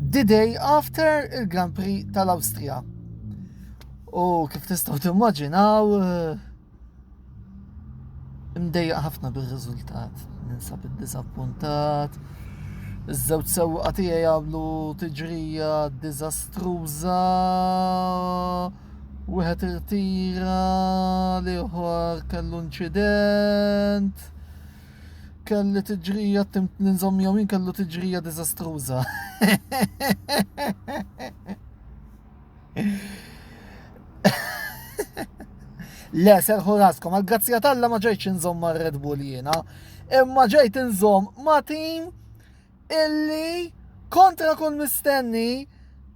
the day after il-Grand Prix tal-Awstrija. U kif tistgħu timmaġinaw imdejjaq ħafna bir-riżultat. Ninsab id-disappuntat. Iż-żewġ sewwieqa tiegħi jagħmlu tiġrija diżastruża. Wieħed irtira, l-ieħor kellu inċident. Kelli tiġrija timt ninżomm jawmin kellu tiġrija diżastruża. Le, serħu raskom, għal-grazzja tal-la ma ġejtx inżomm ma' Red Bull jiena, imma ġejt inżomm ma' tim illi kontra kull mistenni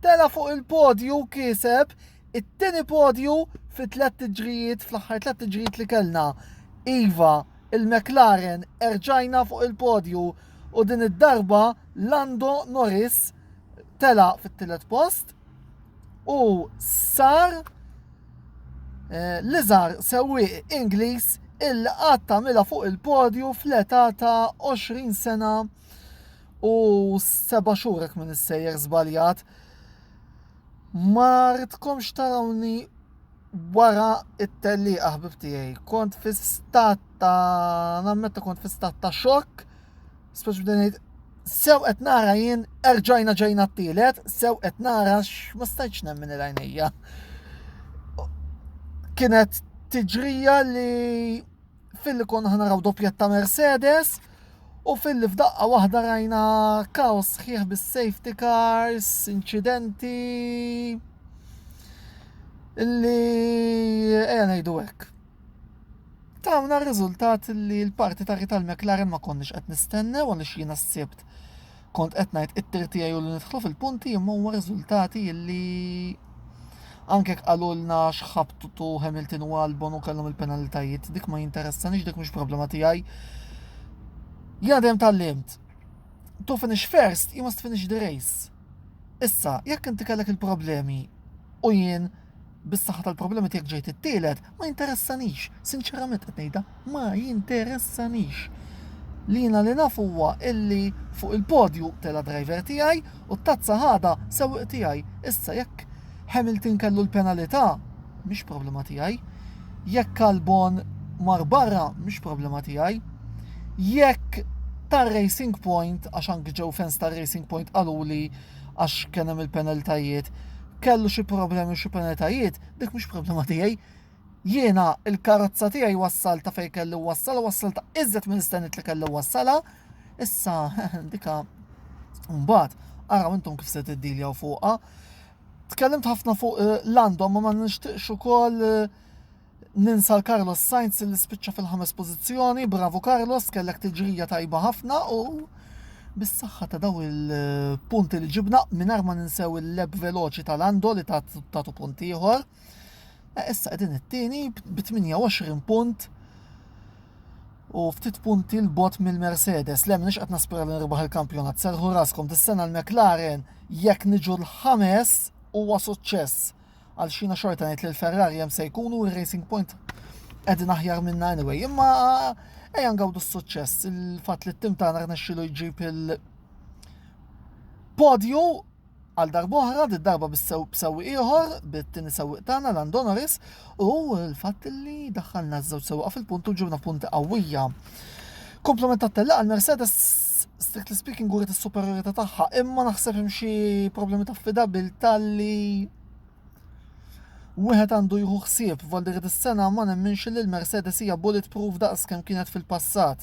tela fuq il-podju kiseb it-tieni podju fi 3 tiġrijiet fl-aħħar 3 tiġrijiet li kellna. Iva, il-McLaren erġajna fuq il-podju u din id-darba Lando Norris tela fit-tielet post u sar l-iżgħar sewwieq Ingliż illi qatt tagħmilha fuq il-podju fl-età ta' 20 sena u 7 xhur hekk minn is-sejjer żbaljat. Ma rridkomx tarawni wara it-tellieqa ħbib tiegħi. Kont fi stat ta' nammetta kont fi stat ta' xokk, speċi bdejt ngħid sew qed nara jien erġajna ġejna t-tielet, sew qed nara ma stajtx nemmen il-għajnejja. Kienet tiġrija li fil-li konna naraw doppjet ta' Mercedes u fil-li f'daqqa waħda rajna kaos sħiħ bis-safety cars, inċidenti illi ngħidu hekk. Tawna r-riżultat li l-parti tal-McLaren ma konniex qed nistennew għaliex jiena s-sibt kont qed ngħid it-tir tiegħi u li nidħlu fil-punti imma huwa riżultati illi anke qalulna x'ħabtu Hamilton u Albon u kellhom il-penalitajiet, dik ma jinteressanix, dik mhux problema tiegħi. Jiena dejjem tallimt. To finish first, you must finish the race. Issa, jekk inti kellek il-problemi u jien bis-saħħa tal-problemi tiegħek ġejt it-tielet, ma jinteressanix. Sinċerament qed ngħidha, ma jinteressanix. Li jiena li naf huwa illi fuq il-podju tela driver tiegħi u t-tazza ħada sewwieq tiegħi. Issa jekk Hamilton kellu l-penalità, mhix problema tiegħi. Jekk Albon mar barra, mhix problema tiegħi. Jekk tar-Racing Point, għax anke ġew fans tar-Racing Point qaluli għax kien hemm il-penalitajiet, kellu xi problemi u xi penalitajiet, dik mhux problema tiegħi. Jiena il-karozza tiegħi wassalta fejn kellu wassalta iżjed minn istennit li kellu wassalha. Issa dika mbagħad araw intom kif se tiddiljaw fuqha. Tkellimt ħafna fuq Lando, ma nixtieqx ukoll ninsa l-Carlos Sainz li spiċċa fil-5 pożizzjoni. Bravo Carlos, kellek tiġrija tajba ħafna u bis-saħħa ta' daw il-punti li ġibna mingħajr ma ninsew il-leb veloċi ta' Lando li tagħtu punt ieħor. Issa qegħdin it-tieni b'28 punt u ftit punti l-bot mill-Mercedes. Le m'iniex qed naspera li nirbaħ il-kampjonat. Serħu raskom tis-sena l-McLaren jekk niġu l-5 huwa suċċess. Għal xina xorta ngħid li l-Ferrari hemm se jkunu ir-Racing Point qegħdin aħjar minna anyway. Imma ejja ngawdu s-suċċess. Il-fatt li t-tim tagħna rnexxielu jġib il-podju għal darb'oħra, darba b'sewwieq ieħor, bit-tieni sewwieq tagħna Lando Norris, u l-fatt li daħħalna ż-żewġ sewwieqa fil-punt u ġibna punti qawwija. Komplement tat-tellaq għall-Mercedes strictly speaking guret is-superjorità tagħha, imma naħseb hemm xi problemi ta' affidabilità li wieħed għandu jieħu ħsieb f'għal is-sena ma nemminx li l-Mercedes hija bulletproof daqs kemm kienet fil-passat.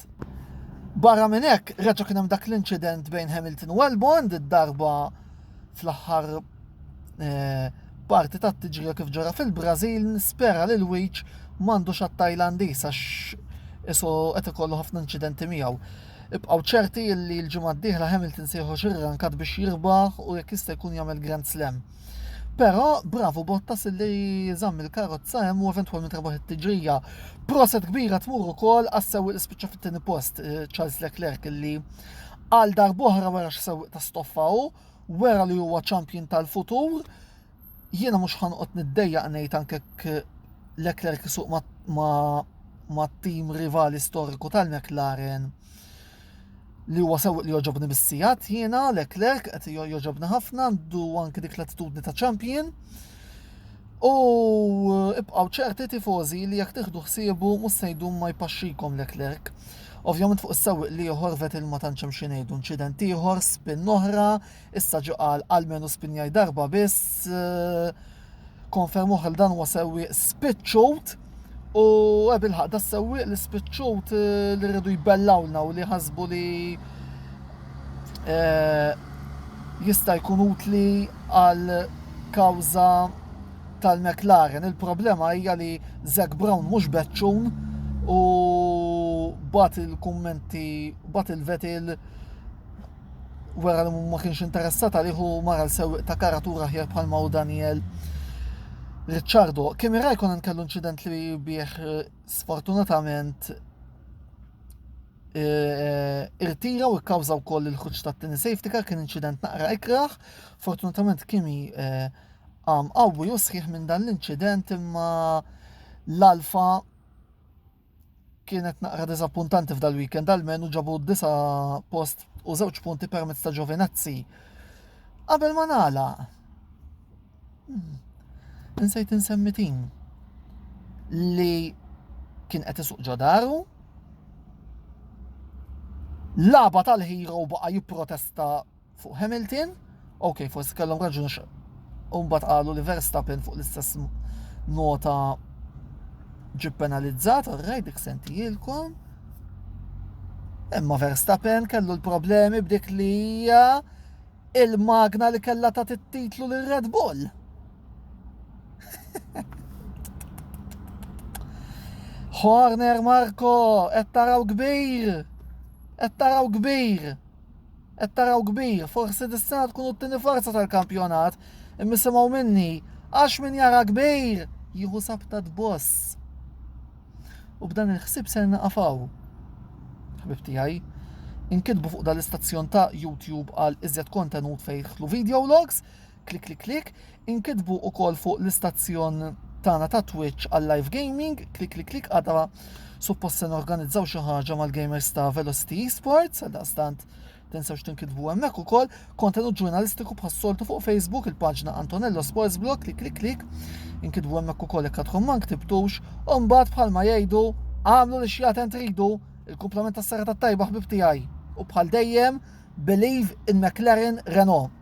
Barra minn hekk reġa' kien hemm dak l-inċident bejn Hamilton u Albon id-darba fl-aħħar parti tat-tiġrija kif ġara fil-Brażil, nispera li l-wiċċ m'għandux għat-Tajlandiż għax isu qed ikollu ħafna inċidenti miegħu. Ibqgħu ċerti li l-ġimgħa d-dieħla Hamilton se jieħu xi-rankat biex jirbaħ u jekk jista' jkun jagħmel Grand Slam. Però bravo Bottas li żamm il-karozza hemm u eventwalment rebaħ it-tiġrija. Proset kbira tmur ukoll għas-sewwieq li spiċċa fit-tieni post Charles Leclerc illi għal darb'oħra wara x'sewwieq ta' stoffaw, wera li huwa champion tal-futur. Jiena mhux ħanqod niddejjaq ngħid anke Leclerc isuq ma' tim rivali storiku tal-McLaren. li huwa sewwieq li joġobni bis-sigħat jiena Leclerc qed joġobni ħafna għandu anke dik l-attitudni ta' champion. U ibqgħu ċerti tifożi li jekk tieħdu ħsiebu mhux se jdum ma jpaxxikom Leclerc. Ovvjament fuq is-sewwieq li ieħor Vettel ma tantx hemm xi ngħidu, inċident ieħor, spin oħra, issa ġie qal almenu spinjaj darba biss, konfermuh il dan huwa sewwieq spiċċut u bil-ħaq da sewwieq li spiċċut li rridu jbellawlna u li ħasbu li jista' jkun utli għal kawża tal-McLaren. Il-problema hija li Zac Brown mhux beċċun u bat il-kummenti, bat il-Vettel wara li ma kienx interessat għalih u mara l-sewwieq ta' karatura ħjar bħalma u Daniel Ricciardo. Kimi Raikkonen kellu inċident li bih sfortunatament irtira u kkawża wkoll il-ħruġ tat-tieni safety car, kien inċident naqra ikraħ. Fortunatament Kimi qawwi u sħiħ minn dan l-inċident, imma l-Alfa kienet naqra diżappuntanti f'dal weekend għalmenu ġabu 9 post u 2 punti permezz ta' Giovinazzi. Qabel ma nagħlaq. Insejt insemmi tim li kien qed isuq ġodaru. Laba tal-hero baqa' jipprotesta fuq Hamilton. Okay, forsi kellhom raġun u mbagħad qalu li Verstappen fuq l-istess nota ġib penalizzat, orrejt dik sentijilkom. Imma Verstappen kellu l-problemi b'dik li hija il-magna li kellha ta' titlu lir Red Bull. Horner Marco, qed taraw kbir. Qed taraw kbir. Qed taraw kbir. Forsi dis-sena tkunu t-tieni forza tal-kampjonat, imma simgħu minni għax min jara kbir jieħu sabta tboss. U b'dan il-ħsieb se naqafaw. Ħbib tiegħi, inkitbu fuq dal-istazzjon ta' YouTube għal iżjed kontenut fejn jidħlu video logs, klik klik klik, inkitbu wkoll fuq l-istazzjon tagħna ta' Twitch għal live gaming, klik klik klik għadha suppost se norganizzaw xi ħaġa mal-gamers ta' Velocity Esports, għaldaqstant tinsewx tinkitbu hemmhekk ukoll kontenut ġurnalistiku bħas-soltu fuq Facebook, il-paġna Antonello Sports Blog, klik klik klik, inkitbu hemmhekk ukoll jekk għadkom ma nktibtux, u mbagħad bħalma jgħidu għamlu li xjat tridu il-kumplament tas-serata tajba ħbib tiegħi. U bħal dejjem believe in McLaren Renault.